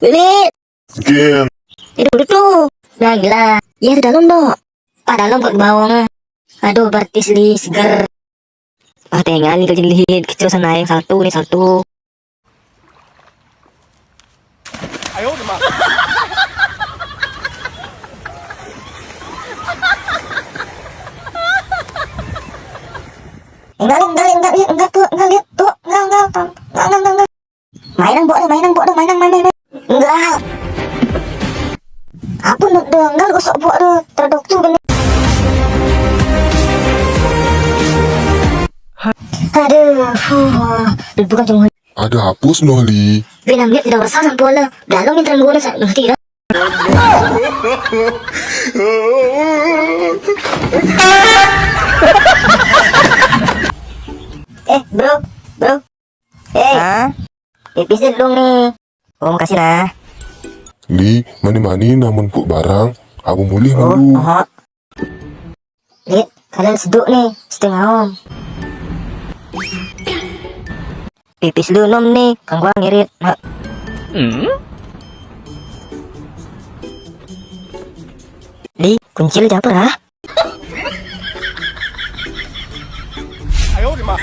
Lilit. Gen. Duduk tuh. Lah gila. Ya di dalam dong. Pak dalam kok bawang. Aduh berarti li seger. Ah tengah nih kerja lilit. Kecil sana yang satu nih satu. Ayo mah. Enggak tuh, enggak lihat tuh, enggak. Mainan buat dong. Enggak. Apa nuk dong, enggak gosok buat dong, terdok tuh bener. Aduh, bukan cuma. Ada hapus Noli. Binam lihat tidak bersama pola. Dalam minta guna saya ngerti dah. Bro. Pipisin dong nih. Om kasih lah. Li, mani-mani namun puk barang. Abu mulih dulu. Lihat, kalian seduk nih, setengah om. Pipis lu nom nih, kang gua ngirit. Li, kuncil siapa lah? Ayo mah.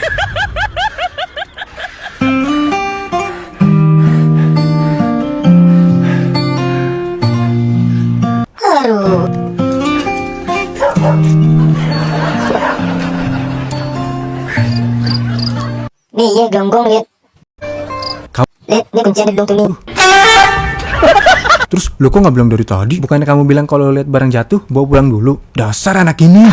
Aduh. Nih ya gonggong lihat. Lihat, nih kunci ada dong tuh nih. Terus lo kok nggak bilang dari tadi? Bukannya kamu bilang kalau lihat barang jatuh bawa pulang dulu? Dasar anak ini.